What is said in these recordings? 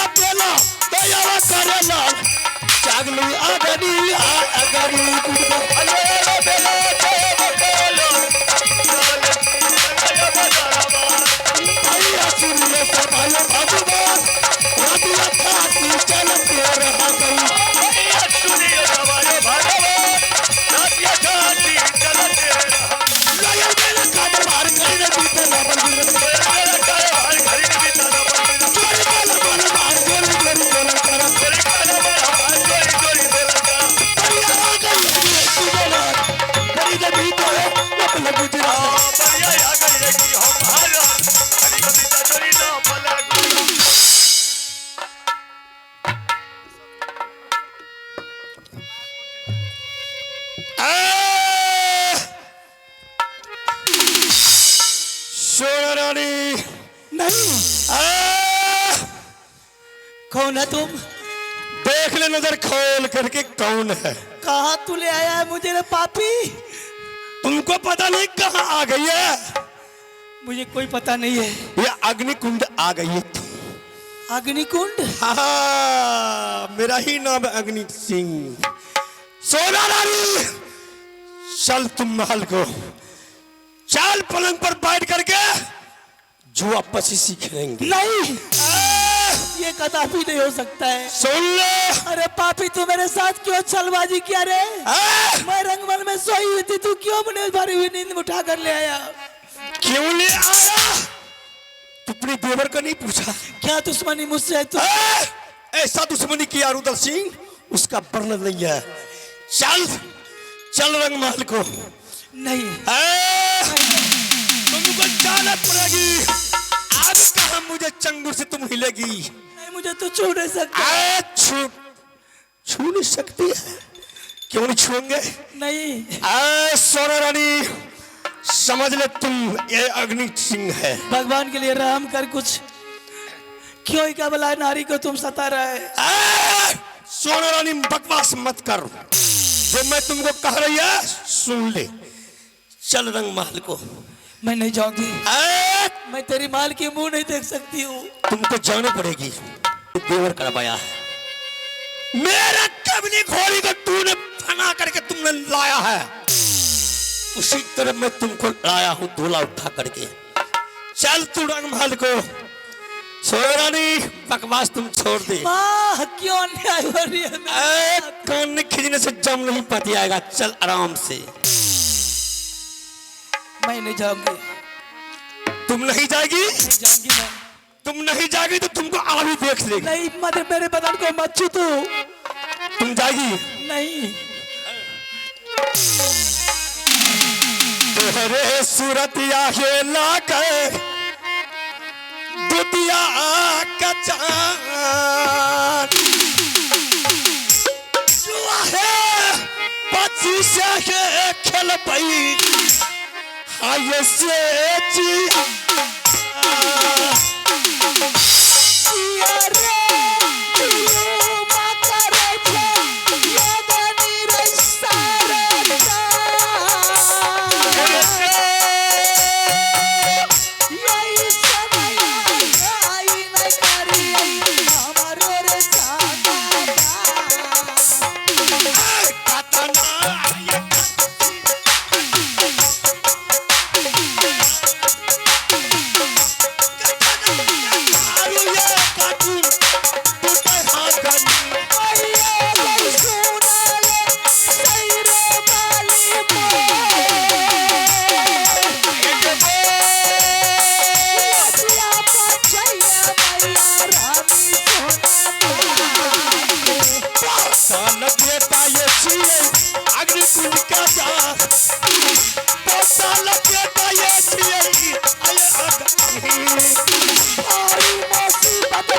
या पेला तो यावा करेला जागली अगरी अगरी कुड़को अले बेला तो बेलो भाई असुरिया सभायो भगवान रातिया खाती चलते रहा गई असुरिया सभायो भगवान रातिया खाती चलते रहा लाया बेला काट मार करने बीते ना बंदी कौन है तुम? देख ले नजर खोल करके कौन है। कहाँ तू ले आया है मुझे रे पापी? तुमको पता नहीं कहाँ आ गई है? मुझे कोई पता नहीं है। ये अग्निकुंड आ गई है तू। अग्निकुंड? हाँ, मेरा ही नाम है अग्नि सिंह। सोना रानी, चल तुम महल को, चल पलंग पर बैठ करके जुआ पचीसी खेलेंगे। नहीं, ये कदापि नहीं हो सकता है। सुन ले। अरे पापी, तू मेरे साथ क्यों छलबाजी किया रे? मैं रंगमहल में सोई हुई थी, तू क्यों मुझे भरी हुई नींद में उठा कर ले आया? क्यों ले आया? तू अपने देवर का नहीं पूछा? क्या दुश्मनी मुझसे है? तू ऐसा दुश्मनी किया रुद्र सिंह, उसका वर्णन नहीं है। चल चल रंगमहल को। नहीं, तुमको जाना पड़ेगी। आज कहाँ मुझे चंगुर से तुम हिलेगी। नहीं, मुझे तो छू नहीं सकता। छू नहीं सकती है? क्यों नहीं छूएंगे? नहीं। सोना रानी, समझ ले तुम ये अग्नि सिंह है। भगवान के लिए रहम कर कुछ। क्यों ही कबला नारी को तुम सता रहे? सोना रानी, बकवास मत कर। जो मैं तुमको कह रही है सुन ले। चल रंगमहल को। मैं नहीं जाऊंगी। मैं तेरी माल की मुंह नहीं देख सकती हूँ। तुमको जाना पड़ेगी। देवर करवाया है। मेरा कबनी घोड़ी को तूने फना करके तुमने लाया है, उसी तरह मैं तुमको लाया हूँ धूला उठा करके। चल तू रंगमहल को। सोरानी, बकवास तुम छोड़ दे। क्यों अन्याय हो रही है? कान खींचने से जम नहीं पाती आएगा। चल आराम से। मैं नहीं जाऊंगी। तुम नहीं जाएगी? नहीं जाऊंगी मैं। तुम नहीं जाएगी तो तुमको आवी देख लेगी। नहीं, मत मेरे बदन को मत छू तू। तुम जाएगी? नहीं। तोहरे सूरत या हे लाके दुतिया का चांद जुआ है पची से है खेल पई हाय से जिया मुसीबत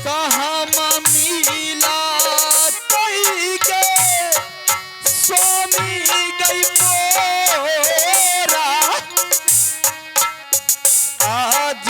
कहाँ मिला तई के स्वामी गई मोरा आज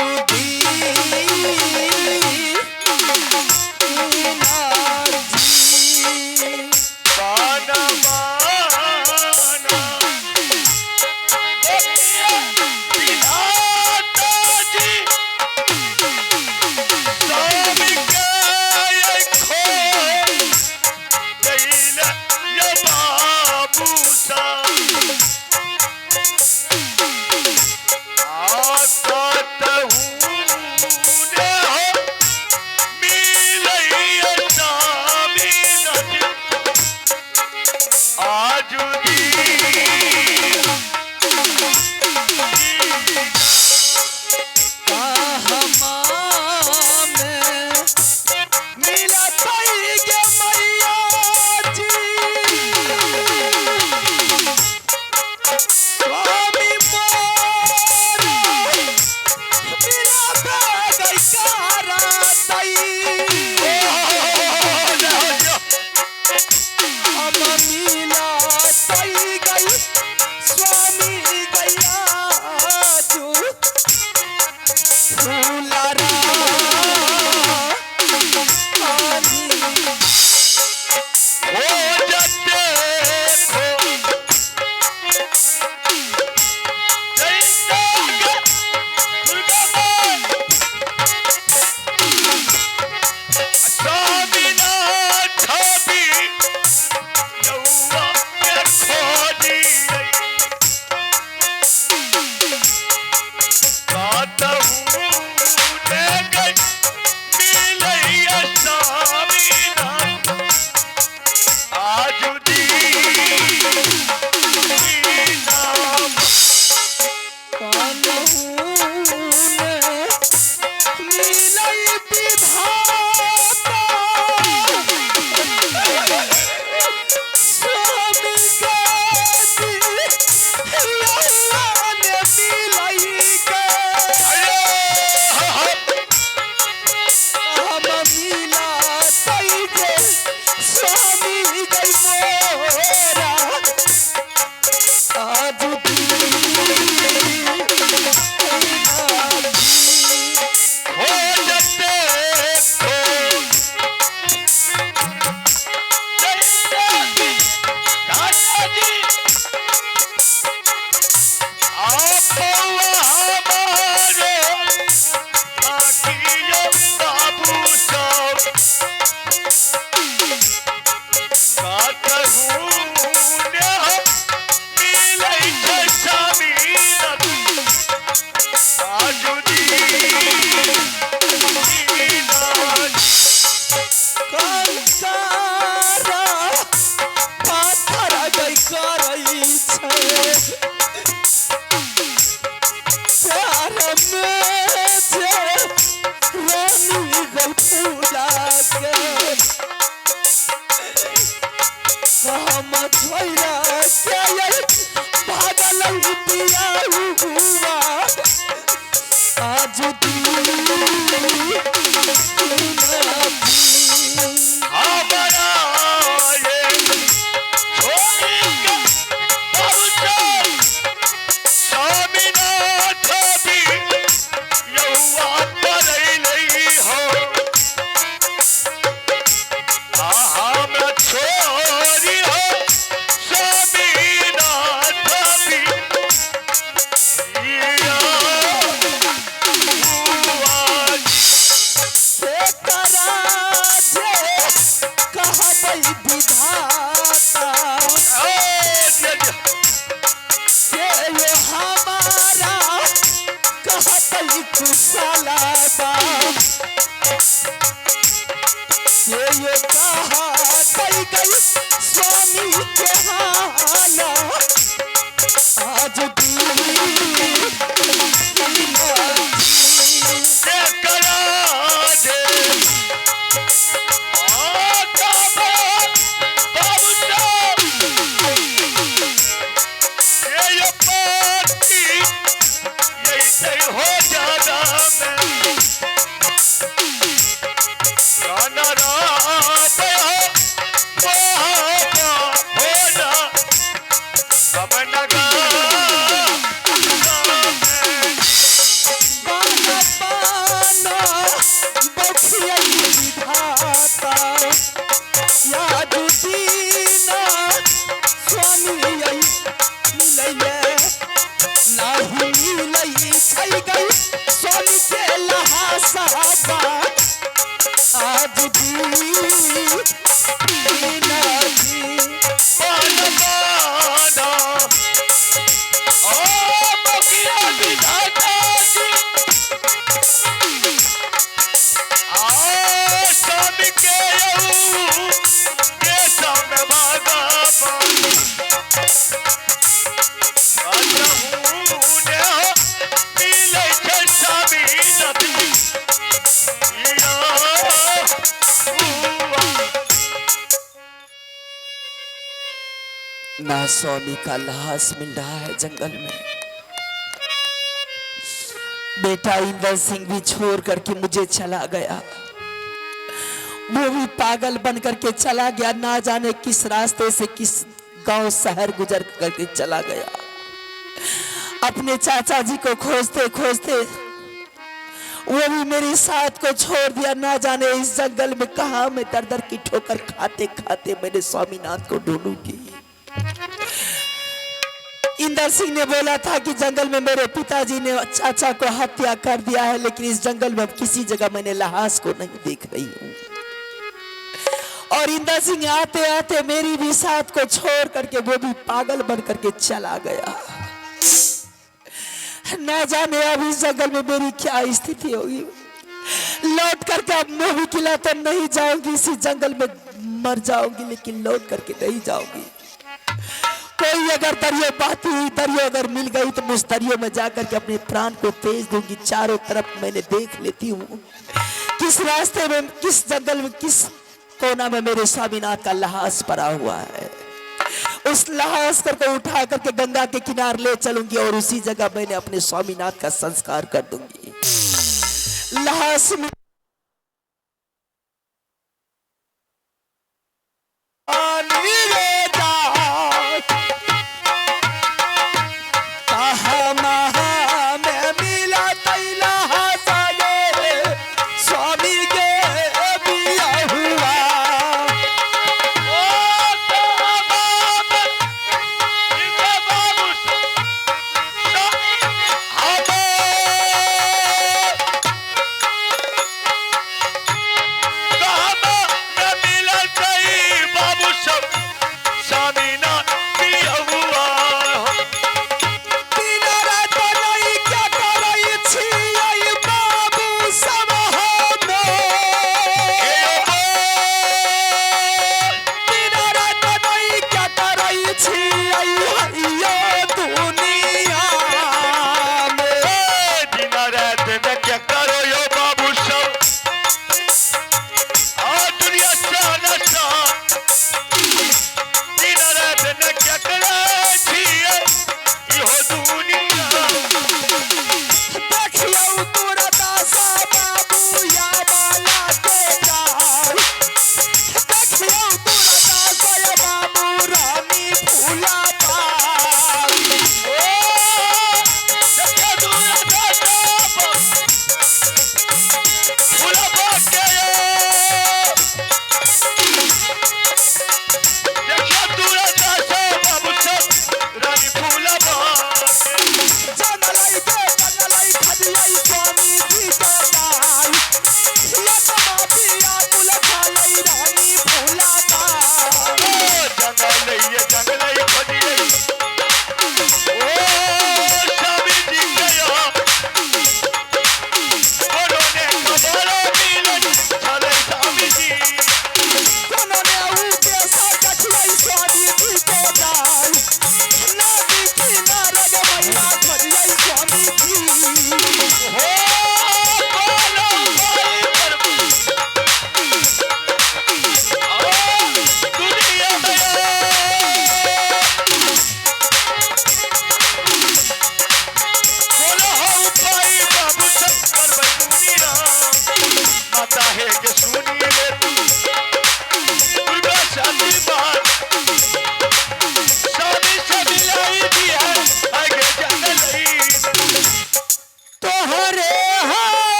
हो जाना मैं ना स्वामी का लाश मिल रहा है जंगल में। बेटा इंदर सिंह भी छोड़ करके मुझे चला गया, वो भी पागल बन करके चला गया। ना जाने किस रास्ते से किस गांव शहर गुजर करके चला गया। अपने चाचा जी को खोजते खोजते वो भी मेरे साथ को छोड़ दिया। ना जाने इस जंगल में कहा मैं दर दर की ठोकर खाते खाते मैंने स्वामीनाथ को ढूंढूंगी। इंदर सिंह ने बोला था कि जंगल में मेरे पिताजी ने चाचा को हत्या कर दिया है, लेकिन इस जंगल में किसी जगह मैंने लाश को नहीं देख रही हूं। और इंदर सिंह आते आते मेरी भी साथ को छोड़ करके वो भी पागल बन करके चला गया। न जाने अब इस जंगल में मेरी क्या स्थिति होगी। लौट करके अब मैं भी किला तो नहीं जाऊंगी, इसी जंगल में मर जाऊंगी, लेकिन लौट करके नहीं जाऊंगी। कोई अगर दरियो पाती हुई दरियो अगर मिल गई तो उस दरियो में जाकर के अपने प्राण को तेज दूंगी। चारों तरफ मैंने देख लेती हूँ किस रास्ते में, किस जंगल में, किस कोना में मेरे स्वामीनाथ का लाश पड़ा हुआ है। उस लाश को उठा करके गंगा के किनारे ले चलूंगी और उसी जगह मैंने अपने स्वामीनाथ का संस्कार कर दूंगी। लाश में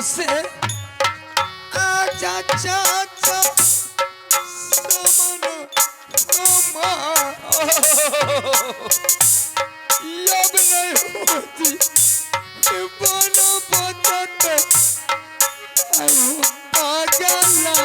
से आजा चाचा समन अब नहीं होती बनो बदत आयो पागला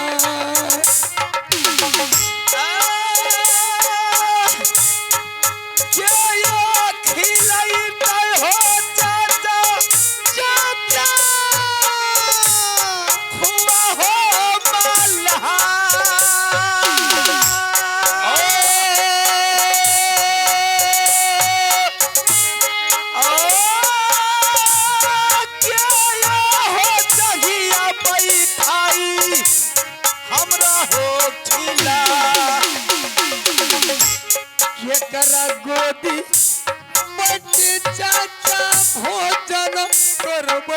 गोदी बच्चे चाचा भोजन करब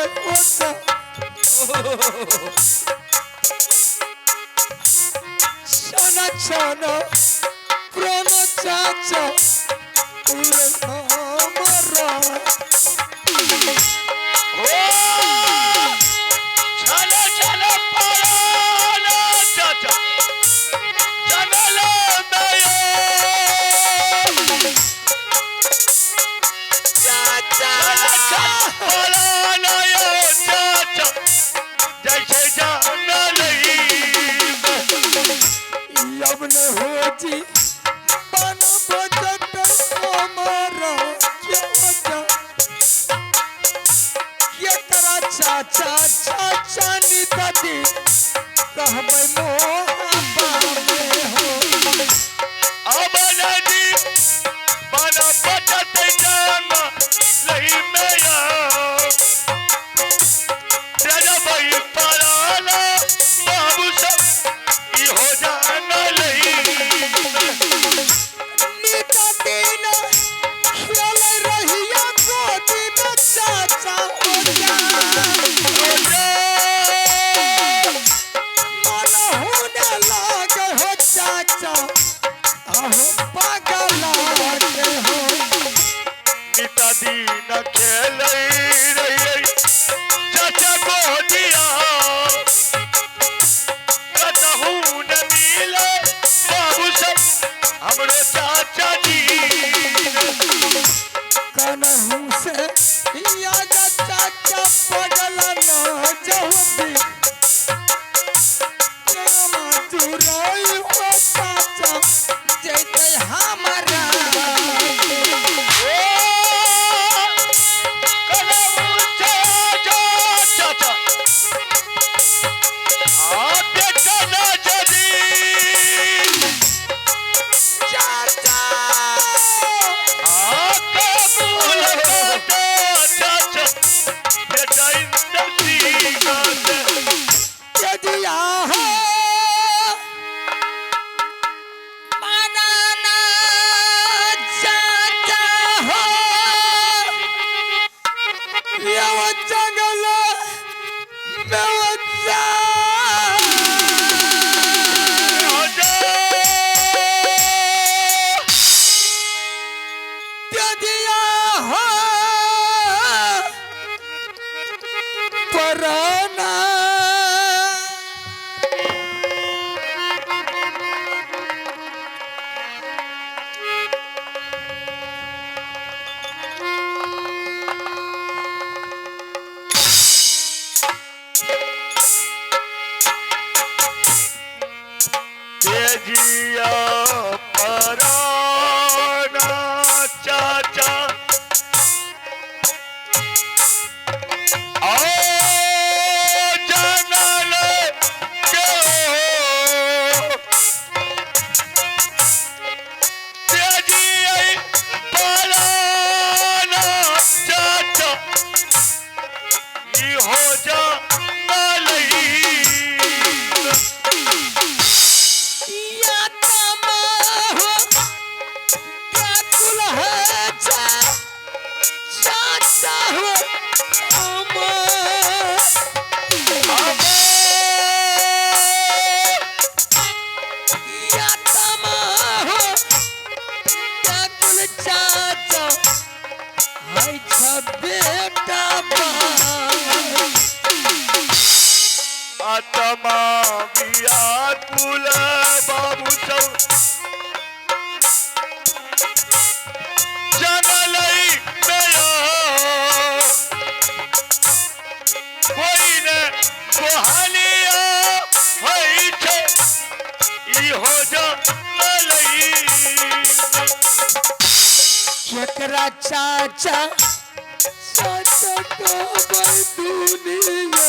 छाना छाना प्रण चाचा चाचा चाचा नी दादी कहबै मोहब्बा में हो अब नदी बना बचत जाना लही में या तेरा भाई पराना बाबू सब ये हो जाना लही नीता देना खेल रहिया गोदी में चाचा हो जा दीन खेल रही चाचा को दिया कतहू न मिले बाबू सब हमरो चाचा जी कनहू से यादा चाचा पगल न जहदी जामा चुराई हो चाचा जैते हमारा जिया पराना चाचा आओ जानल के जिया पराना चाचा ये हो जा बेटा आत्मा व्याकुल बाबू सब जनलई नया कोई ने कोहलिया होई छे ई हो जनलई केकरा चाचा चाचा को भाई दुनिया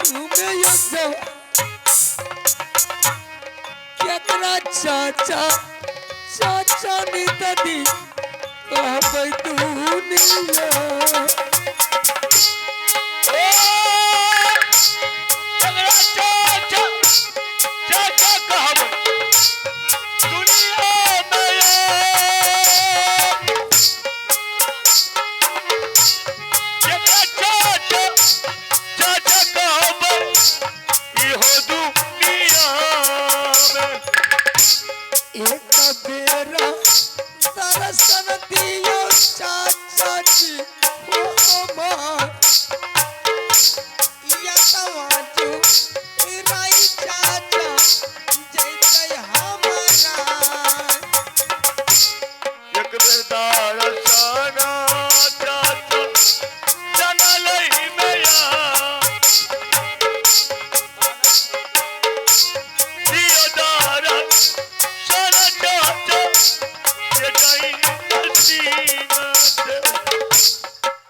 तुम्हें यो जाओ केकरा चाचा चाचा नी दादी को भाई दुनिया एक बेरा दर्शन दियो चाचा जी ओ मां या तवाजू राई चाचा जैसे हमारा एक बेरदार साना चाचा जनलई मैया दियोदार साना चाचा ये गई नसीना से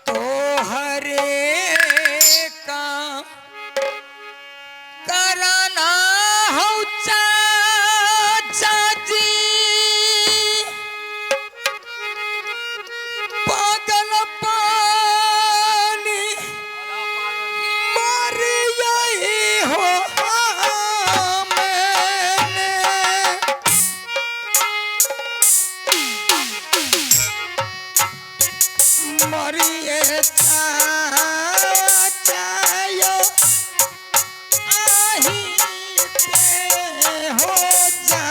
तो हरे का कराना हो चाचा जी पागल पानी मर यही हो मैंने मरिए चाचायो आही ते हो जा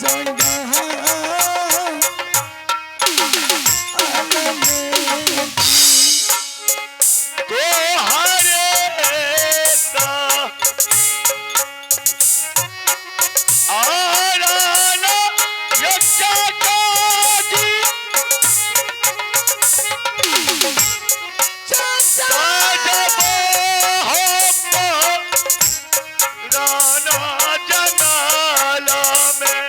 जगह तो हरे का आराना यक्षा काजी साजबो हो राना जनाला में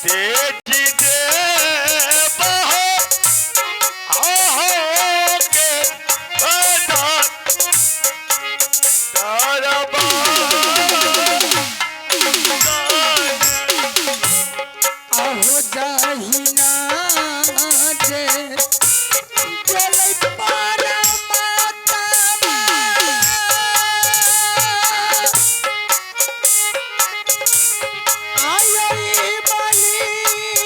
तेजी दे बहो आहो के आधार तारबा आहो जाहिना जे चले पारा माता आई बली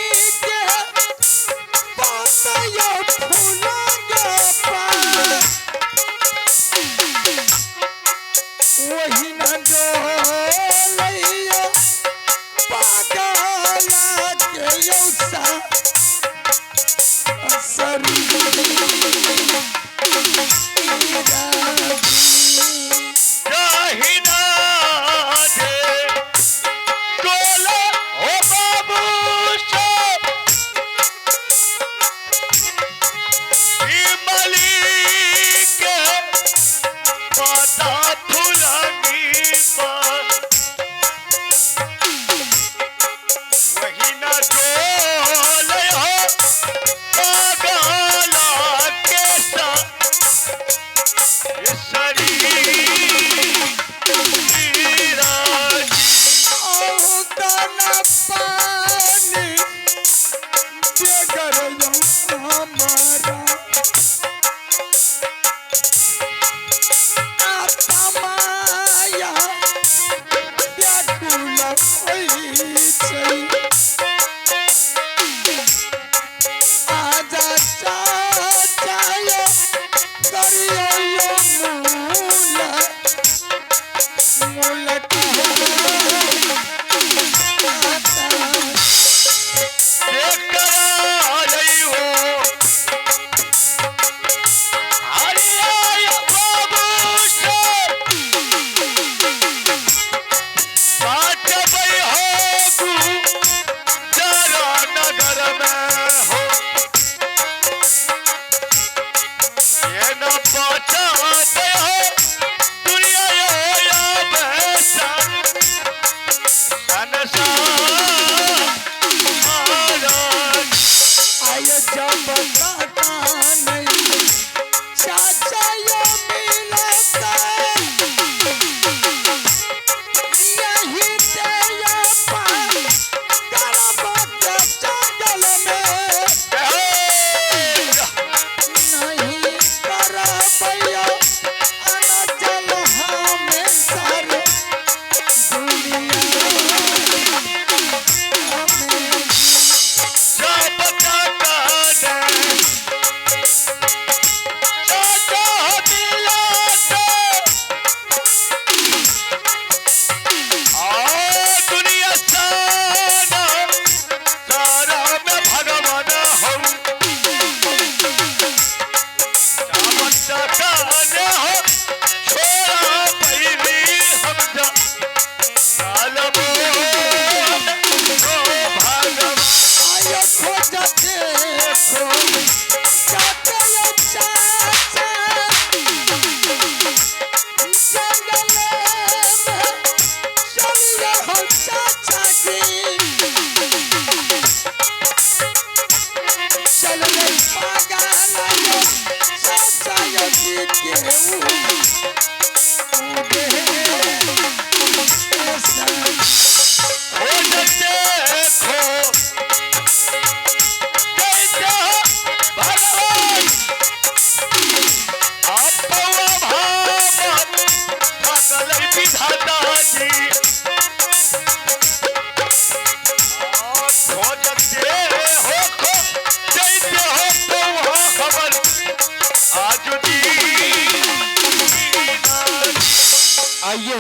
आइए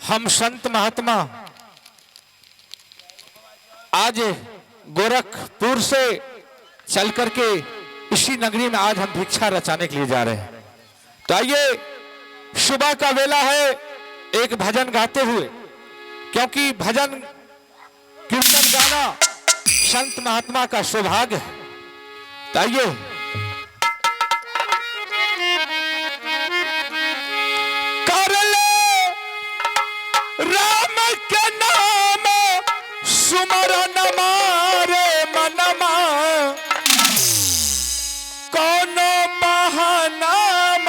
हम संत महात्मा आज गोरखपुर से चल करके इसी नगरी में आज हम भिक्षा रचाने के लिए जा रहे हैं। तो आइए सुबह का वेला है, एक भजन गाते हुए, क्योंकि भजन कीर्तन गाना संत महात्मा का सौभाग्य है। तो आइए राम के नाम सुमरन मारे मनमा कौन महानाम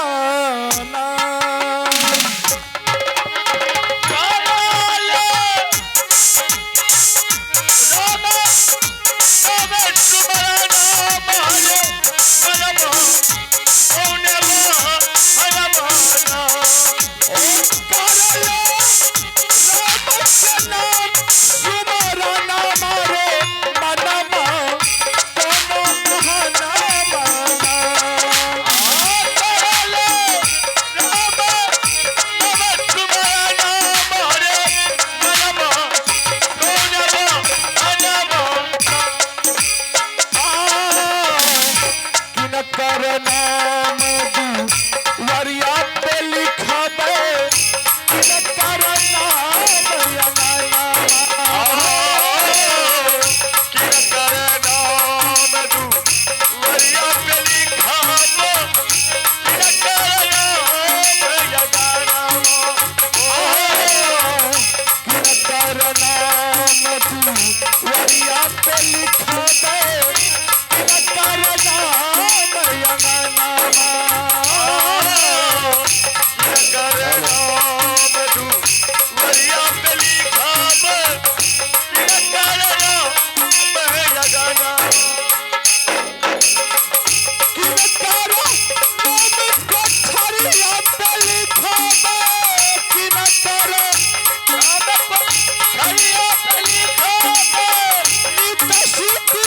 सीत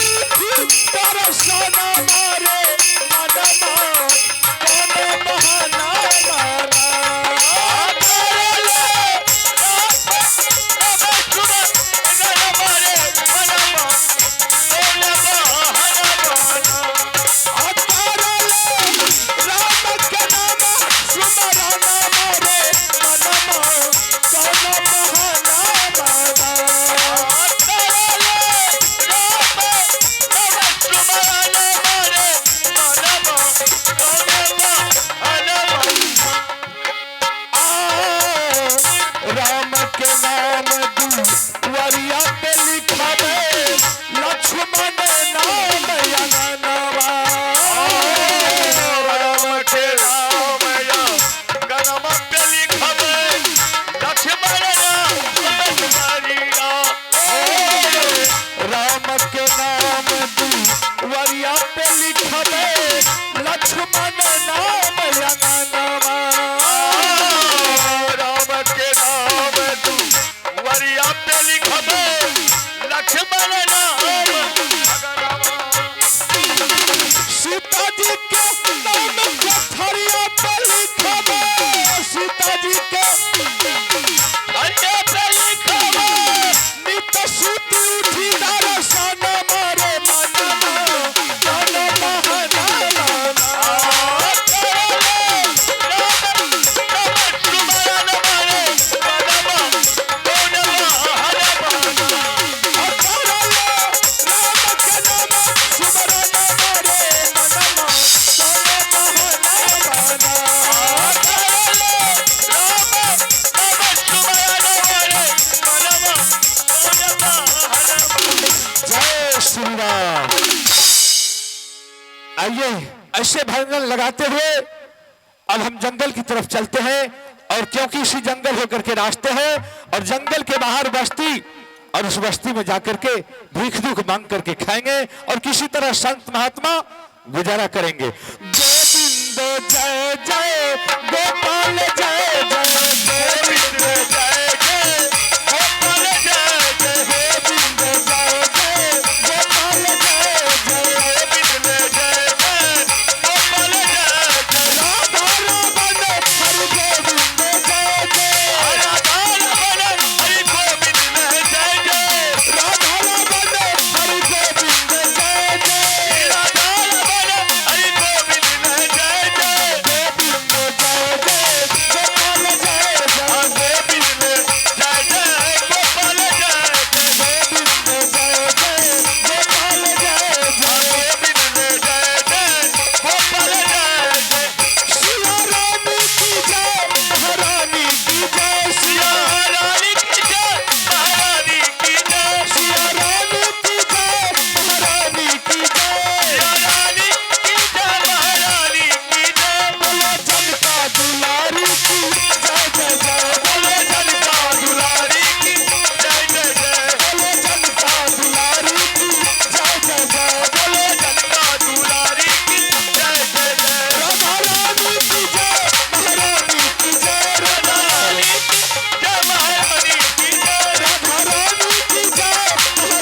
रूठी दर्शन मोरे मनवा तन महनाना जय श्री राम। आइए ऐसे भजन लगाते हुए अब हम जंगल की तरफ चलते हैं, और क्योंकि इसी जंगल होकर के रास्ते हैं और जंगल के बाहर बस्ती, और उस बस्ती में जाकर के भीख दुख मांग करके खाएंगे और किसी तरह संत महात्मा गुजारा करेंगे। गोविंद जय जय गोपाल जय जय गोविंद जय जय गोपाल जय जय गोविंद जय जय गोपाल जय जय गोविंद जय जय गोपाल जय जय राधा रमण हरि गोविंद जय जय राधा रमण हरि गोविंद जय जय राधा रमण हरि गोविंद जय जय राधा रमण हरि गोविंद जय जय गोविंद जय जय गोपाल जय जय गोविंद जय जय गोपाल जय जय गोविंद जय जय गोपाल जय जय गोविंद जय जय गोपाल जय जय सिया रानी की जय महारानी की जय सिया रानी की जय महारानी की जय सिया रानी की जय महारानी की जय सिया रानी की जय महारानी की जय बोलो जनता दुलारी की जय जय जय बोलो जनता दुलारी की जय जय जय बोलो जनता दुलारी की जय जय जय बोलो जनता दुलारी की जय जय जय राधा रानी की जय महारानी की जय राधा रानी की जय महारानी की जय राधा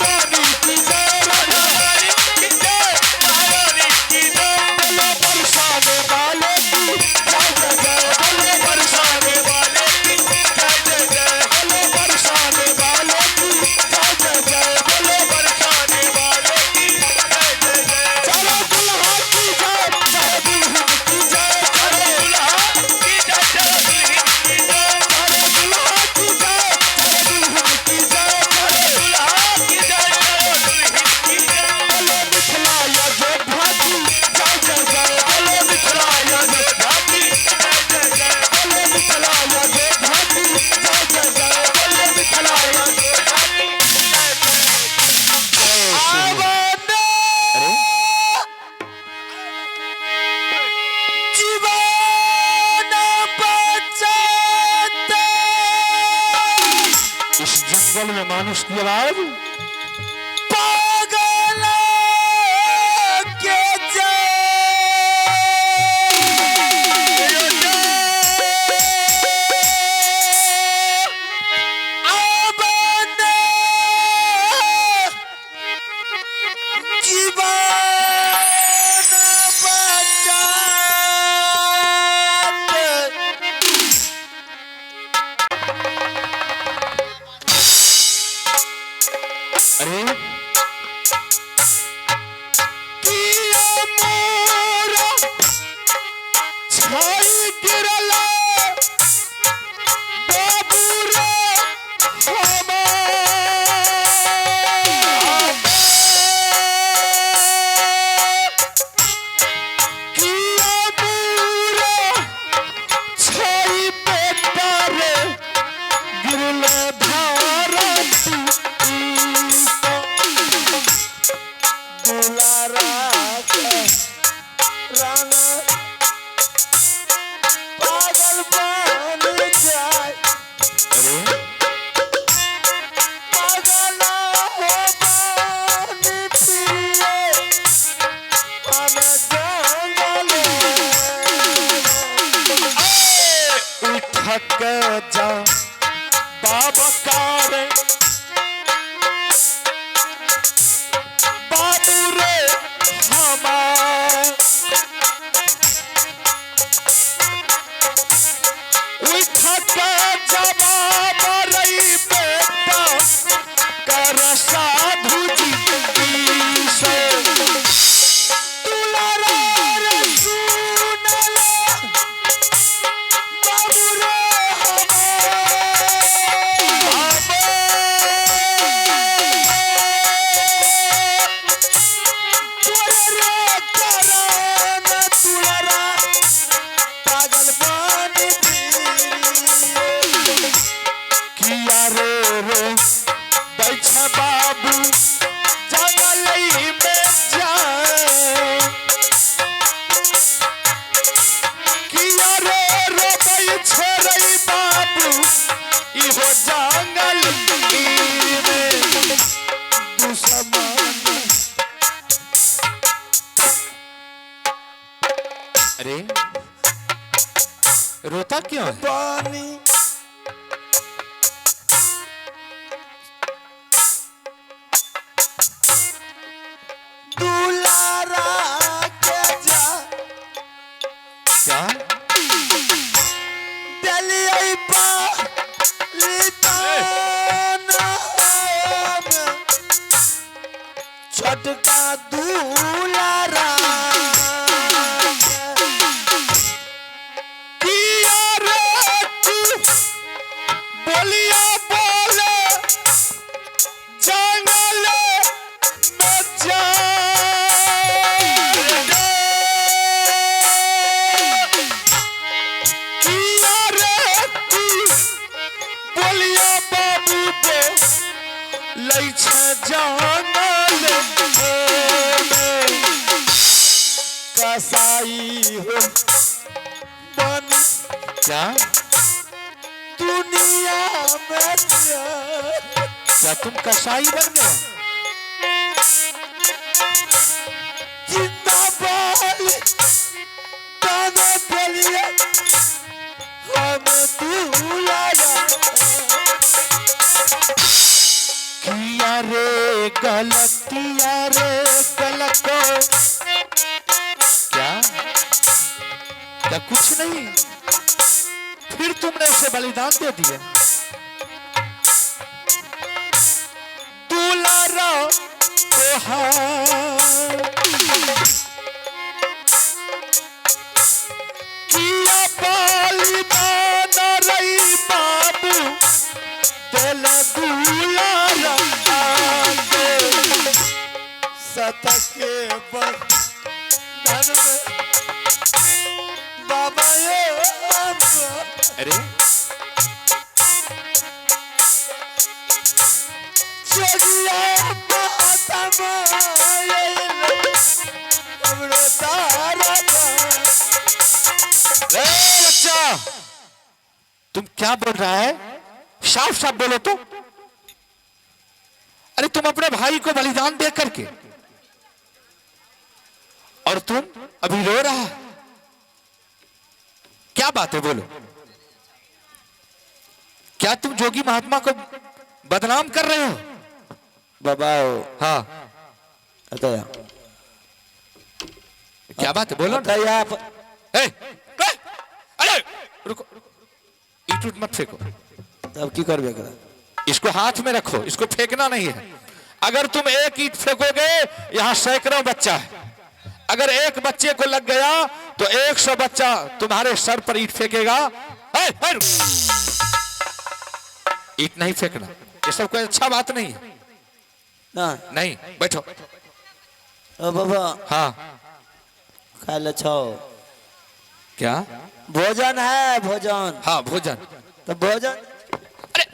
रानी की जय महारानी की जय राधा रानी की जय महारानी की जय बोलो बरसाने वाले की जय जय जय बोलो बरसाने वाले की जय जय जय बोलो बरसाने वाले की जय जय जय बोलो बरसाने वाले की जय जय जय चलो दुल्हा की जय चलो दुल्हन की जय चलो दुल्हा की जय चलो दुल्हन की जय चलो दुल्हा की जय चलो दुल्हन की जय चलो दुल्हा की जय चलो दुल्हन की जय बोलो मिथिला योद्धा की जय जय जय बोलो मिथिला योद्धा की जय जय जय बोलो मिथिला योद्धा की जय जय जय बोलो मिथिला योद्धा की जय जय इस जंगल में मानुष की आवाज पागल के अरे किया मोरा छाई गिरला बाबूरा किया मोरा छाई बेटा रे गिरला धारा रोता क्यों है? पानी दुलारा के जा क्या? डलिया पालिताना छोटका दुलारा किया रे तू बोलिया बोले जंगले में जा किया रे तू बोलिया बाबू को लई छे जंगले में कसाई हो बन क्या? दुनिया में क्या तुम कसाई बन गए? जिंदा बाल दाना बलिया हम दुलारा किया रे गलतिया रे गलतो क्या? क्या कुछ नहीं? फिर तुमने उसे बलिदान दे दिया। दुलारा तोहार किया बलिदान रही बाबू दिल दुलारा आगे सतके बंधन में बाबा ये अरे जोगिया मातमा हमरो तारा बच्चा तुम क्या बोल रहा है? साफ साफ बोलो तो। अरे तुम अपने भाई को बलिदान दे करके और तुम अभी रो रहा है, क्या बात है? बोलो, क्या तुम जोगी महात्मा को बदनाम कर रहे हो? बाबा हाँ, बताया क्या बात है? बोलो ना। बताया अरे रुको, ईट उट मत फेंको, तब की करबे करा इसको हाथ में रखो, इसको फेंकना नहीं है। अगर तुम एक ईंट फेंकोगे, यहां सैकड़ों बच्चा है, अगर एक बच्चे को लग गया तो 100 बच्चा तुम्हारे सर पर ईंट फेंकेगा। ईंट नहीं फेंकना, ये सब कोई अच्छा बात नहीं है। ना नहीं, बैठो। ओ बाबा हाँ, खा ले छो क्या? भोजन है भोजन, हाँ भोजन। तो भोजन अरे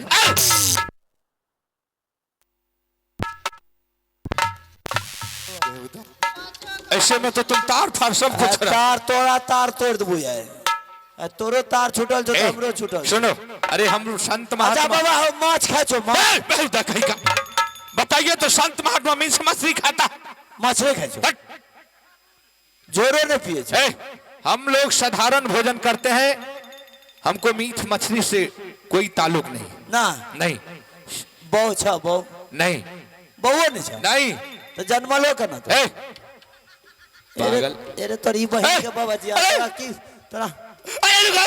ऐसे में तो तुम तार फार सब कुछ तार तोड़ा तार तोड़ दबू है, तोरो तार छूटल तो हमरो छूटल। सुनो, अरे हम संत अच्छा महात्मा बाबा हो माछ खा छो, बेहुदा कहीं का बताइए तो, संत महात्मा मीन से मछली खाता? मछली खा छो, हट! जोरो ने पिए छो। हम लोग साधारण भोजन करते हैं, हमको मीट मछली से कोई ताल्लुक नहीं। ना नहीं बहु छो, बहु नहीं बहु नहीं छो, नहीं। तो जन्मलो का ना तो ए, पागल। तेरे तोरी बहन के बाबा जी आ की तोरा अरे रुको,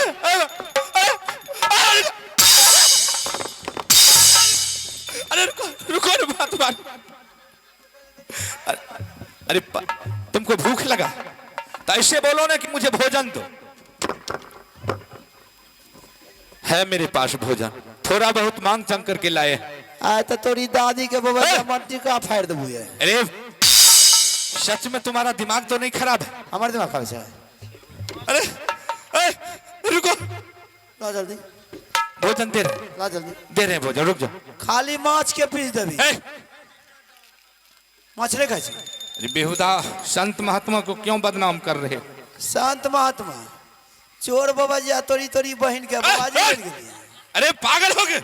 अरे रुको रुको ना, बात बात। अरे तुमको भूख लगा तो ऐसे बोलो ना कि मुझे भोजन दो। है मेरे पास भोजन, थोड़ा बहुत मांग चंग करके लाए हैं। आ तो तोरी दादी के बाबा जी मट्टी का फाड़ दबू है। अरे सच में तुम्हारा दिमाग तो नहीं खराब है? हमारे दिमाग खराब है। अरे रुको, ला जल्दी, भोजन दे रहे, ला जल्दी, दे रहे हैं भोजन, रुक जाओ। खाली माछ के पीस देबी, मछली खाई छे। अरे बेहुदा, संत महात्मा को क्यों बदनाम कर रहे हो? संत महात्मा चोर बाबा जी तोरी तोरी बहन के बाबा जी बन गेली। अरे पागल हो गए,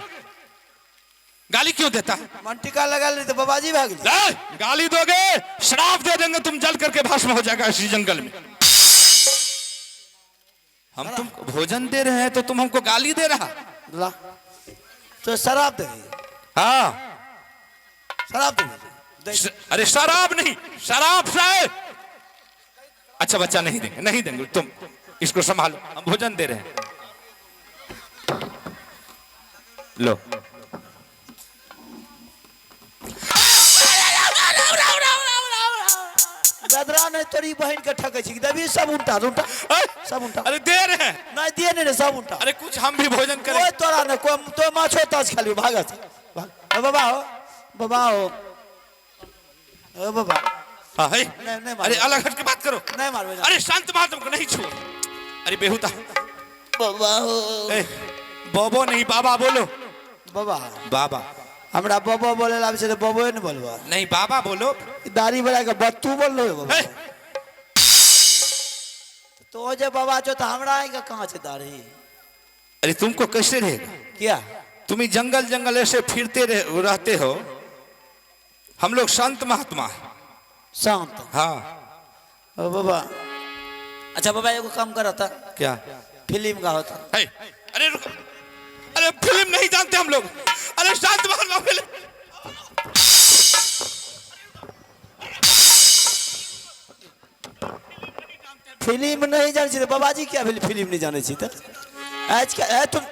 गाली क्यों देता है? मंटिका लगा ली तो बाबा जी भाग गई। गाली दोगे, श्राप दे देंगे, तुम जल करके भस्म हो जाएगा इसी जंगल में। हम तुमको भोजन दे रहे हैं तो तुम हमको गाली दे रहा। ला तो शराब दे रही है, हाँ शराब दे रही है। अरे शराब नहीं, शराब से अच्छा बच्चा नहीं देंगे, नहीं देंगे, तुम इसको संभालो, हम भोजन दे रहे हैं। लो गदरा नहीं तोरी बहन के ठके छी देवी सब उल्टा उल्टा सब उल्टा। अरे दे रहे हैं, नहीं दिए नहीं सब उल्टा। अरे कुछ हम भी भोजन कोई करें। तोरा नहीं, कोई तो माछो ताज खाली भागत भाग। ए बाबा हो, बाबा हो, ए बाबा हाँ है, नहीं अरे अलग हट के बात करो, नहीं मारवे जा। अरे शांत बात को नहीं छू। अरे बेहुदा, बाबा हो, ए, बोबो नहीं बाबा बोलो। बाबा बाबा हमरा बाबा बोले ला से बाबो नहीं बोलवा, नहीं बाबा बोलो। दाढ़ी बड़ा के बत्तू बोल लो बाबा। ए, तो जे बाबा जो तो हमरा आएगा कहाँ से दाढ़ी? अरे तुमको कैसे रहेगा? क्या तुम ही जंगल जंगल ऐसे फिरते रहते हो, हम लोग संत महात्मा हैं। शांत? हाँ ओ बाबा अच्छा बाबा एगो काम करा था, क्या फिल्म का होता। है? अरे रुको, अरे फिल्म नहीं जानते हम लोग। अरे शांत महात्मा फिल्म, फिल्म नहीं जाने छी बाबा जी, क्या फिल्म नहीं जाने छी? आजकल तुम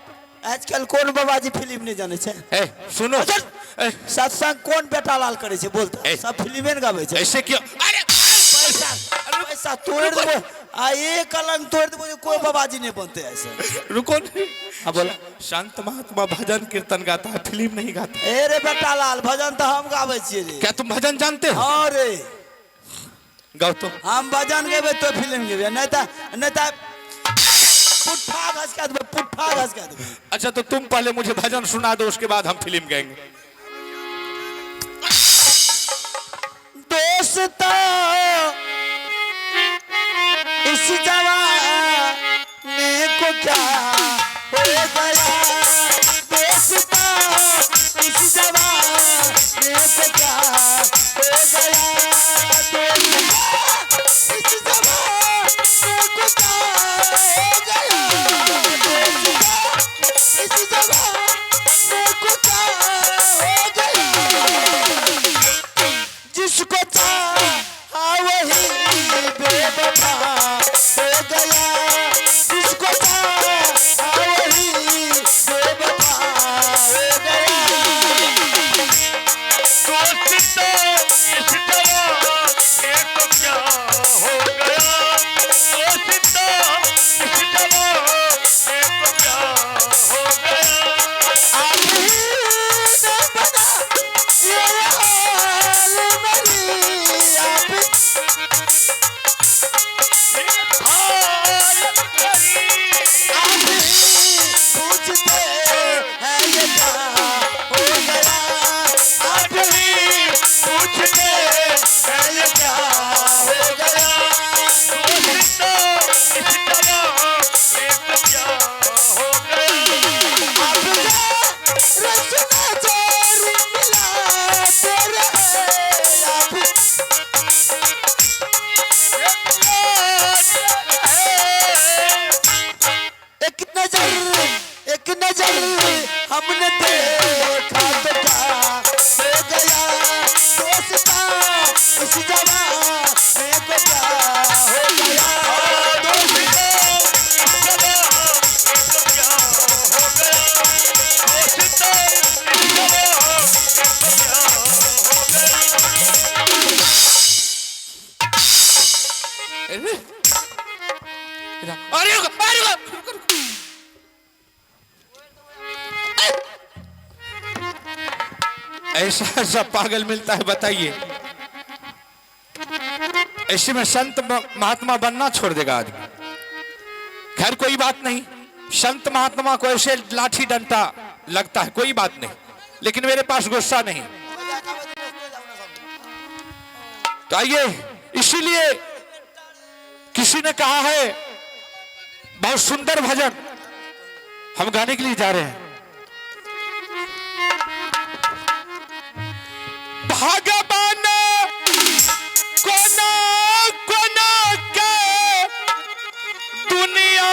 आजकल कौन बाबा जी फिल्म नहीं जाने छे? ए, सुनो ए, सत्संग कौन बेटा लाल करे छे बोलता? ए, सब फिल्मे न गावे छे। ऐसे क्यों? अरे पैसा पैसा तोड़ देबो आ एक कलंग तोड़ देबो, कोई बाबा जी नहीं बनते ऐसे। रुको नहीं, अब बोला शांत महात्मा भजन कीर्तन गाता है, फिल्म नहीं गाता। ए रे बेटा लाल भजन तो हम गावे छिए रे। क्या तुम भजन जानते हो? हाँ रे गाओ तो। हम भजन गेबे तो फिल्म गेबे, नहीं तो पुट्ठा घस के देबे, पुट्ठा घस के देबे। अच्छा तो तुम पहले मुझे भजन सुना दो, उसके बाद हम फिल्म गाएंगे। दोस्ता इस जवानी को क्या हो गया, दोस्ता इस जवानी को क्या हो गया, दोस्ता इस जवानी को क्या हो गया, दोस्ता इस जवानी को क्या हो गया, जिसको चाहा वही बेवफा हो गया, जिसको चाहा वही बेवफा हो गया। दोस्त इस जवानी को क्या हो गया, दोस्त इस जवानी को क्या हो गया। आप ही ने बना ये हाल मेरी, आप आप ही पूछते हैं ये क्या हो गया, आप ही पूछते हैं ये क्या हो गया। एक नजर हमने देखा तो क्या हो गया, दोस्ता इस जवानी को क्या हो गया, अरे रुको, अरे रुको, रुको। ऐसा ऐसा पागल मिलता है, बताइए। ऐसे में संत महात्मा बनना छोड़ देगा आदमी। खैर कोई बात नहीं, संत महात्मा को ऐसे लाठी डंडा लगता है, कोई बात नहीं, लेकिन मेरे पास गुस्सा नहीं। तो आइए, इसीलिए किसी ने कहा है बहुत सुंदर भजन हम गाने के लिए जा रहे हैं। भगवान कोना कोना के दुनिया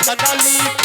पाठलिए यो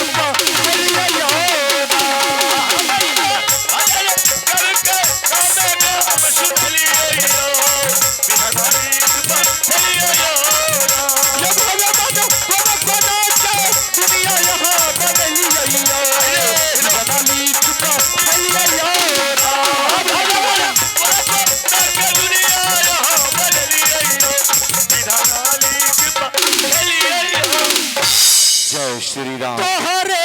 ना। श्री राम। तोहरे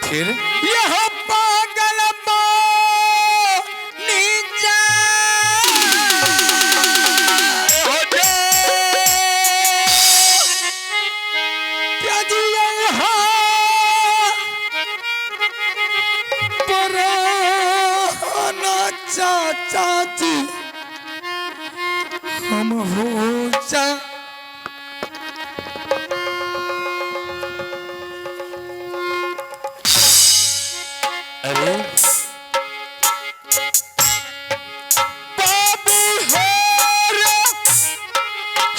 फिर यह पागल नीचा चाची हम हो जा अरे बाबू होर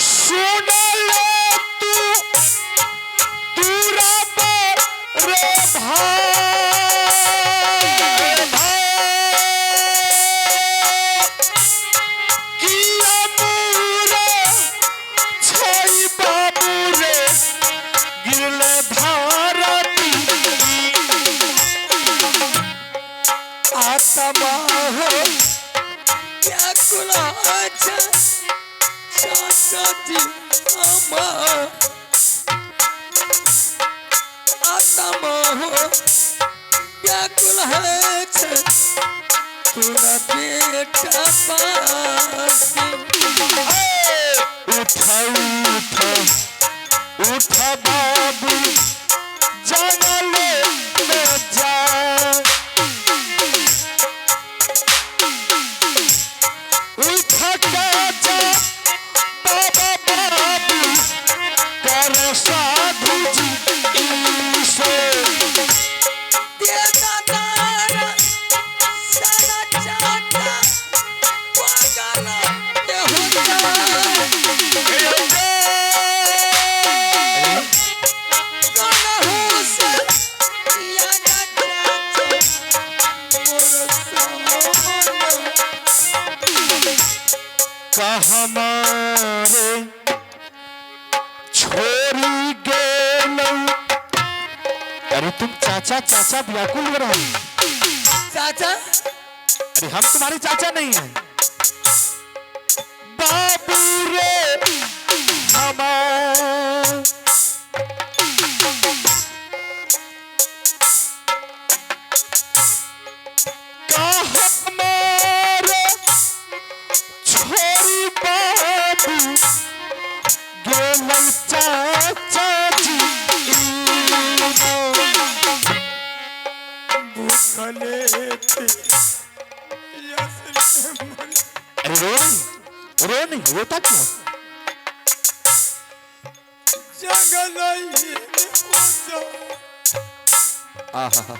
सुन ले तू रब रे किया मुरे छई बाबू रे गिरले भारती आत्मा हो क्या कुला चाचा जी अमर आत्मा हो क्या कुला तुरा बेटा पास उठा उठा उठा बाबू जंगले में जा उठा के जा बाबा बाबू कर साधु जी से देता तारा सारा चाचा पागल ये होता हमारे छोरी गेलो। अरे तुम चाचा चाचा व्याकुल हो रहा है। चाचा अरे हम तुम्हारे चाचा नहीं हैं। बाबू रे हमारे छोरी बाबू गेलो चाचा जी भूखले थे अरे रो नहीं रोता क्यों? जंगल आहा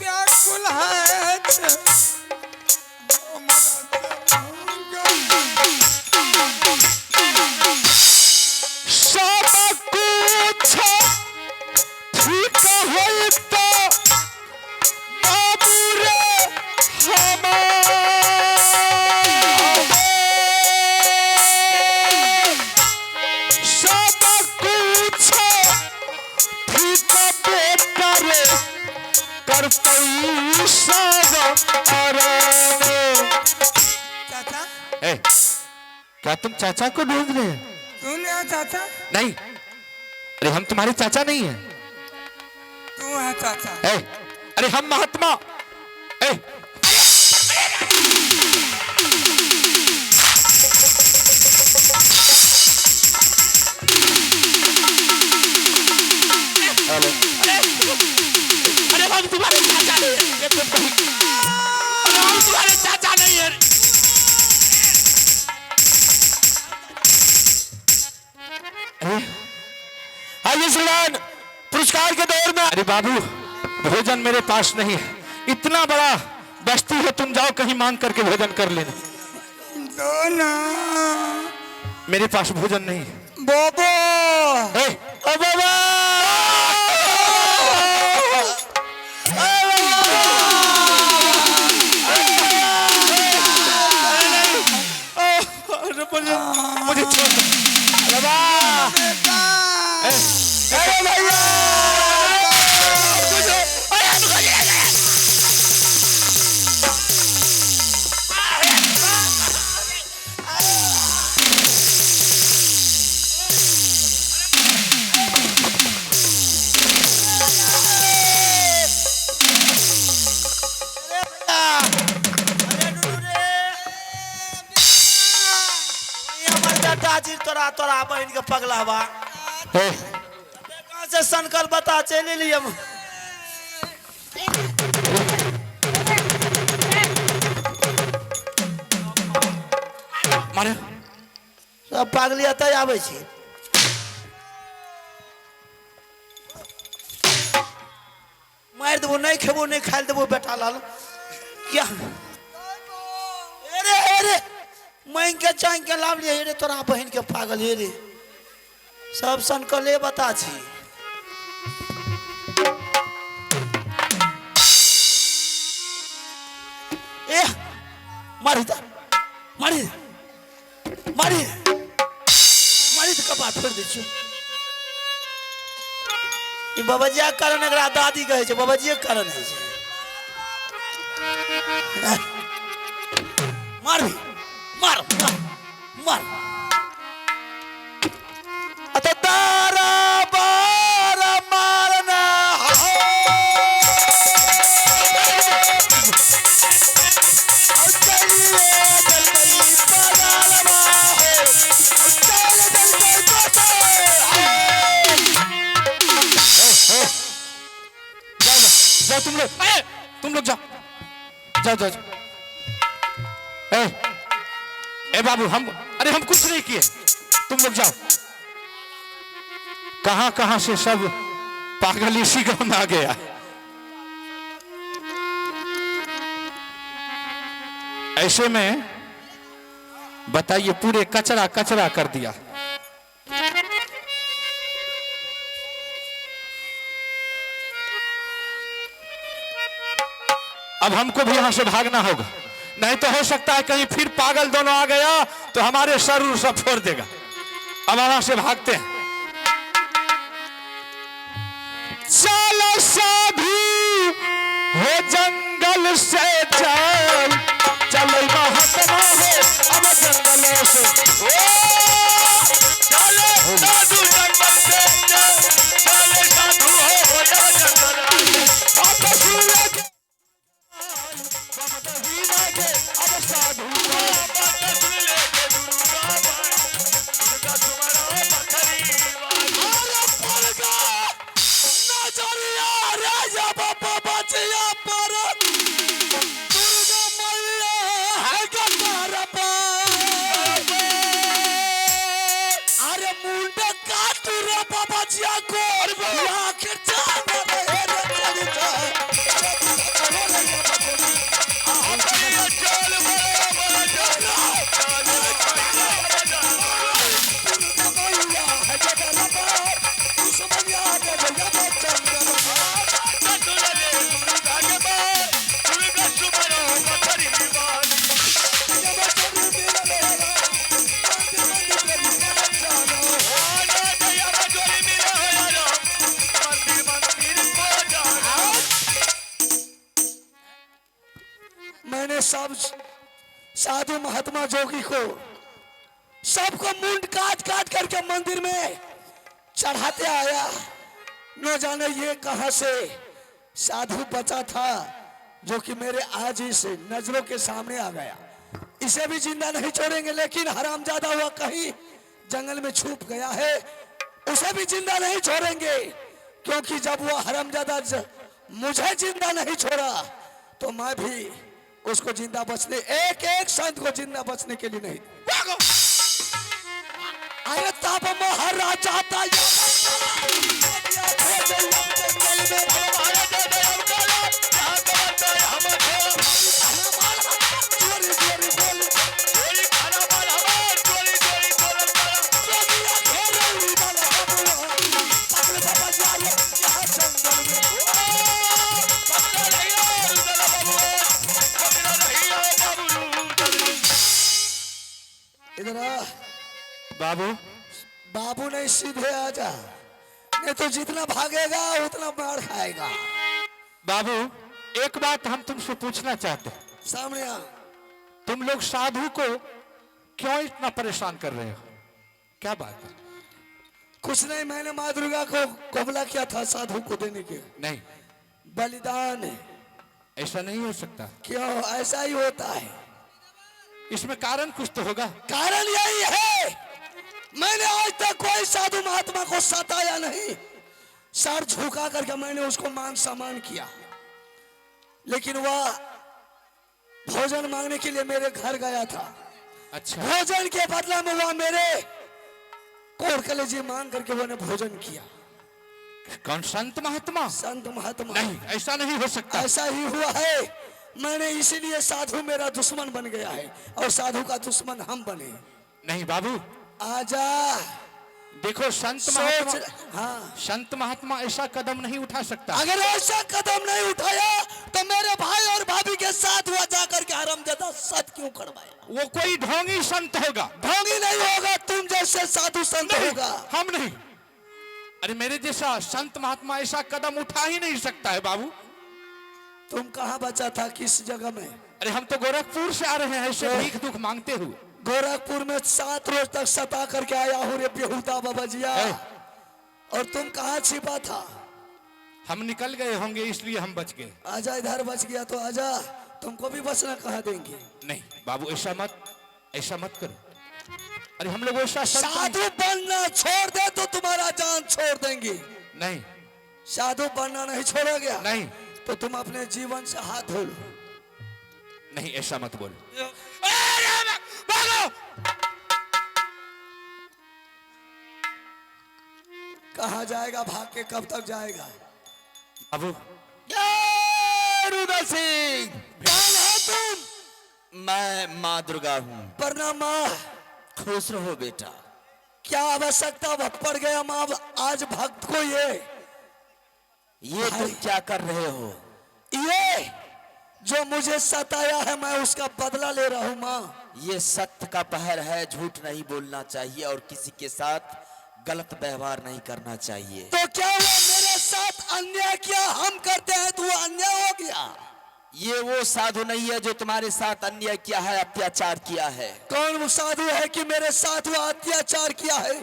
व्याकुल है सब कुछ ठीक होई तो बाबू रे सब कुछ ठीक बेटा रे करतई सब आराम। चाचा ए, क्या तुम चाचा को ढूंढ रहे हैं? तूने चाचा नहीं, अरे हम तुम्हारे चाचा नहीं हैं। तू है चाचा ए, अरे हम महात्मा। ए, हेलो। अरे हम तुम्हारे चाचा नहीं है। ये तुम कहीं अरे हम तुम्हारे चाचा नहीं है। आइए श्रीमान, पुरस्कार के दौर में। अरे बाबू, भोजन मेरे पास नहीं है। इतना बड़ा बस्ती है, तुम जाओ कहीं मांग करके भोजन कर लेना। दो ना मेरे पास भोजन नहीं है। बोबो ए, ओ बाबा! मुझे छोड़ दो। बाबा! ए, अरे भैया जी तोरा तोरा बहन के पगला बा ए, कहाँ से सनकल बता चले लिए हम मारे सब पागली एतऽ आबै छी मार देबो नहीं खेबो नहीं खाए देबो बेटा लाल क्या अरे अरे मांग के चांग के लाभ लिए रे तोरा बहन के पागल हे रे सब सनकले बता छी ए मारी ता मारी मारी मारी तो कपा फोड़ दै छियो ई बाबाजिया के कारण एकरा दादी कहै छै बाबाजिया के कारण है मार भी मार मार मार अत तारा बार मारना जाओ तुम लोग जाओ जाओ जाओ जाओ। ए बाबू अरे हम कुछ नहीं किए, तुम लोग जाओ। कहां कहां से सब पागल इसी गांव में आ गया। ऐसे में बताइए पूरे कचरा कचरा कर दिया। अब हमको भी यहां से भागना होगा, नहीं तो हो सकता है कहीं फिर पागल दोनों आ गया तो हमारे सर सब फोड़ देगा। अब वहां से भागते हैं। चलो साधु हो जंगल से चल, चलो महात्मा हो अब जंगलों से। चलो साधु जंगल से चल, चलो साधु हो जा जंगल से। अब साधु मैंने सब साधु महात्मा जोगी को सबको मुंड काट काट करके मंदिर में चढ़ाते आया। न जाने ये कहां से साधु बचा था जो कि मेरे आज इस नजरों के सामने आ गया। इसे भी जिंदा नहीं छोड़ेंगे, लेकिन हरामजादा हुआ कहीं जंगल में छुप गया है, उसे भी जिंदा नहीं छोड़ेंगे। क्योंकि जब वो हरामजादा मुझे जिंदा नहीं छोड़ा तो मैं भी उसको जिंदा बचने, एक एक संत को जिंदा बचने के लिए नहीं। अरे तब महाराजा था बाबू बाबू नहीं सीधे आजा, नहीं तो जितना भागेगा उतना मार खाएगा। बाबू एक बात हम तुमसे पूछना चाहते हैं, सामने आ। तुम लोग साधु को क्यों इतना परेशान कर रहे हो, क्या बात है? कुछ नहीं, मैंने माँ दुर्गा को कोबला किया था साधु को देने के। नहीं, बलिदान ऐसा नहीं हो सकता। क्यों? ऐसा ही होता है। इसमें कारण कुछ तो होगा। कारण यही है मैंने आज तक कोई साधु महात्मा को सताया नहीं, सर झुका करके मैंने उसको मान सम्मान किया। लेकिन वह भोजन मांगने के लिए मेरे घर गया था। अच्छा, भोजन के बदला में वह मेरे कोर कलेजी मांग करके वो ने भोजन किया। कौन संत महात्मा? संत महात्मा नहीं, ऐसा नहीं हो सकता। ऐसा ही हुआ है। मैंने इसीलिए साधु मेरा दुश्मन बन गया है और साधु का दुश्मन हम बने। नहीं बाबू, आजा देखो संत सोच। महात्मा, हाँ, संत महात्मा ऐसा कदम नहीं उठा सकता। अगर ऐसा कदम नहीं उठाया तो मेरे भाई और भाभी के साथ हुआ जाकर के हरामजादा सत क्यों करवाया? वो कोई ढोंगी संत होगा। ढोंगी नहीं होगा, तुम जैसे साधु संत नहीं, होगा। हम नहीं। अरे मेरे जैसा संत महात्मा ऐसा कदम उठा ही नहीं सकता है बाबू। तुम कहाँ बचा था, किस जगह में? अरे हम तो गोरखपुर से आ रहे हैं ऐसे भीख दुख मांगते हुए। गोरखपुर में 7 रोज तक सता करके आया हूँ रे बेहुदा बाबा जिया। है। और तुम कहाँ छिपा था? हम निकल गए होंगे इसलिए हम बच गए। आजा, इधर बच गया तो आजा, तुमको भी बचना कहाँ देंगे? नहीं बाबू, ऐसा मत करो। अरे हम लोग ऐसा संत साधु बनना छोड़ दे तो तुम्हारा जान छोड़ देंगे। नहीं। साधु बनना नहीं छोड़ा गया नहीं तो तुम अपने जीवन से हाथ धो लो। नहीं, ऐसा मत बोल। कहाँ जाएगा भाग के, कब तक जाएगा? बाबू, रुद्र सिंह, कौन है तुम? मैं माँ दुर्गा हूँ। प्रणाम माँ। खुश रहो बेटा। क्या आवश्यकता पड़ गया माँ आज भक्त को? ये तुम क्या कर रहे हो? ये जो मुझे सताया है मैं उसका बदला ले रहा हूँ माँ। ये सत्य का पहर है, झूठ नहीं बोलना चाहिए और किसी के साथ गलत व्यवहार नहीं करना चाहिए। तो क्या हुआ, मेरे साथ अन्याय किया, हम करते हैं तो वो अन्याय हो गया? ये वो साधु नहीं है जो तुम्हारे साथ अन्याय किया है, अत्याचार किया है। कौन वो साधु है कि मेरे साथ वो अत्याचार किया है?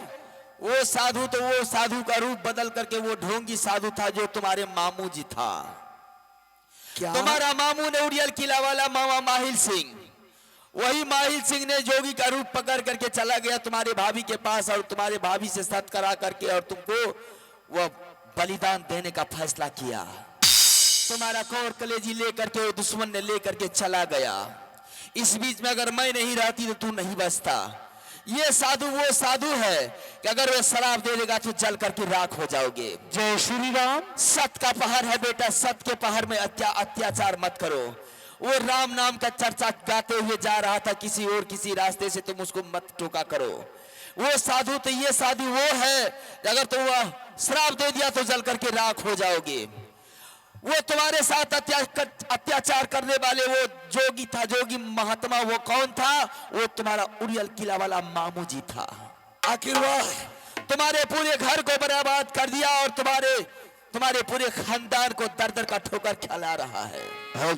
वो साधु तो वो साधु का रूप बदल करके वो ढोंगी साधु था जो तुम्हारे मामू जी था। क्या? तुम्हारा मामू ने उड़ियल किला वाला मामा माहिल सिंह, वही माहिल सिंह ने जोगी का रूप पकड़ करके चला गया तुम्हारे भाभी के पास और तुम्हारे भाभी से सत करा करके और तुमको वह बलिदान देने का फैसला किया। तुम्हारा कोर कलेजी लेकर के वो दुश्मन ने लेकर के चला गया। इस बीच में अगर मैं नहीं रहती तो तू नहीं बचता। ये साधु वो साधु है कि अगर वह शराब दे देगा तो जल करके राख हो जाओगे। जय श्री राम। सत का पहर है बेटा, सत के पहर में अत्याचार मत करो। वो राम नाम का चर्चा गाते हुए जा रहा था किसी और किसी रास्ते से, तुम उसको मत टोका करो। वो साधु तो ये साधु वो है, अगर तुम वह शराब दे दिया तो जल करके राख हो जाओगे। वो तुम्हारे साथ अत्याचार करने वाले वो जोगी था, जोगी महात्मा, वो कौन था? वो तुम्हारा उड़ियल किला वाला मामू जी था। आखिर वह तुम्हारे पूरे घर को बर्बाद कर दिया और तुम्हारे पूरे खानदान को दर दर का ठोकर खिला रहा है।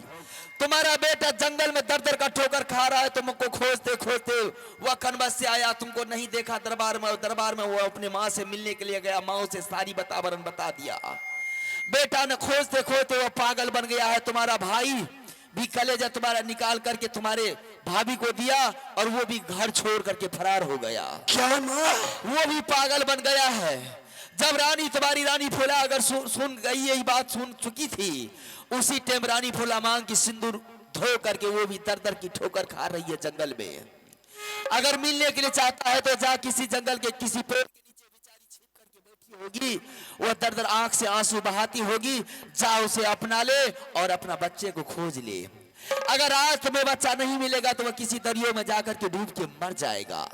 तुम्हारा बेटा जंगल में दर दर का ठोकर खा रहा है, तुमको खोजते खोजते वह कनबस से आया, तुमको नहीं देखा दरबार में वो अपने माँ से मिलने के लिए गया, माँ से सारी वातावरण बता दिया। बेटा ने खोजते खोजते वो पागल बन गया है। तुम्हारा भाई भी कलेजा तुम्हारा निकाल करके तुम्हारे भाभी को दिया और वो भी घर छोड़ करके फरार हो गया। क्या माँ? वो भी पागल बन गया है। जब तुम्हारी रानी फूला अगर सुन गई, यही बात सुन चुकी थी, उसी टाइम रानी फूला मांग की सिंदूर धो करके वो भी दर दर की ठोकर खा रही है जंगल में। अगर मिलने के लिए चाहता है तो जा किसी जंगल के किसी पेड़ के नीचे बेचारी छिप करके बैठी होगी, वो दर दर आंख से आंसू बहाती होगी, जा उसे अपना ले और अपना बच्चे को खोज ले। अगर आज तुम्हें बच्चा नहीं मिलेगा तो वह किसी दरियो में जाकर के डूब के मर जाएगा।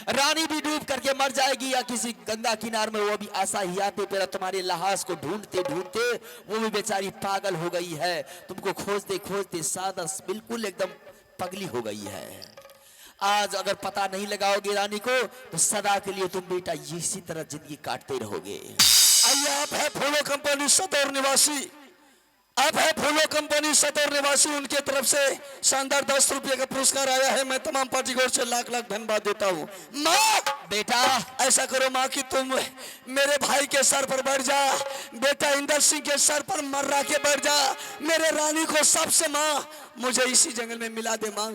रानी भी डूब करके मर जाएगी या किसी गंगा किनार में वो भी असहायते पर तुम्हारे लाश को ढूंढते ढूंढते वो भी बेचारी पागल हो गई है। तुमको खोजते खोजते सादा बिल्कुल एकदम पगली हो गई है। आज अगर पता नहीं लगाओगे रानी को तो सदा के लिए तुम बेटा इसी तरह जिंदगी काटते रहोगे। आइए, आप है फूलो कंपनी सदौर निवासी, आप है फूलो कंपनी सदौर निवासी, उनके तरफ से शानदार 10 रुपये का पुरस्कार आया है। मैं तमाम पार्टी को से लाख लाख धन्यवाद देता हूँ। माँ बेटा ऐसा करो माँ कि तुम मेरे भाई के सर पर बैठ जा, बेटा इंदर सिंह के सर पर मर्रा के बैठ जा, मेरे रानी को सबसे माँ मुझे इसी जंगल में मिला दे माँ।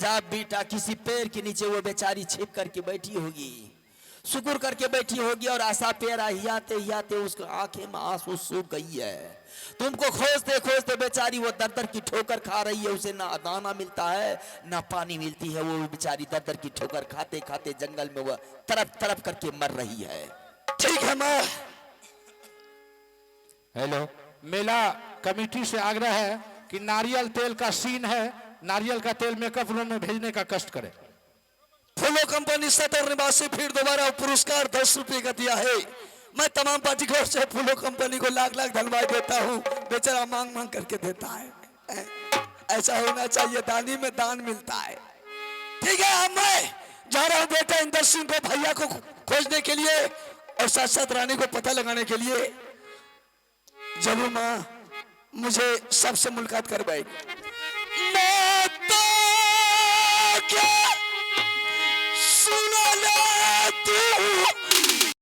जब बेटा किसी पेड़ के नीचे वो बेचारी छिप करके बैठी होगी, शुक्र करके बैठी होगी, और आशा पैर हियाते हियाते उसके आंखें में आंसू सूख गई है। तुमको खोजते खोजते बेचारी वो दर दर की ठोकर खा रही है, उसे ना दाना मिलता है ना पानी मिलती है। वो बेचारी दर दर की ठोकर खाते खाते जंगल में वो तरफ तरफ करके मर रही है। ठीक है माँ। हेलो, मेला कमेटी से आग्रह है कि नारियल तेल का सीन है, नारियल का तेल मेकअप रूम में भेजने का कष्ट करें। फूलो कंपनी सदर निवासी फिर दोबारा पुरस्कार 10 रुपए का दिया है। मैं तमाम पार्टी को से फूलो कंपनी को लाख लाख धन्यवाद देता हूँ। बेचारा मांग मांग करके देता है, ऐसा होना चाहिए, दानी में दान मिलता है। ठीक है, अब मैं जा रहा हूँ बेटा इंदर सिंह को, भैया को खोजने के लिए और साथ साथ रानी को पता लगाने के लिए। जरूर माँ मुझे सबसे मुलाकात करवाएगी।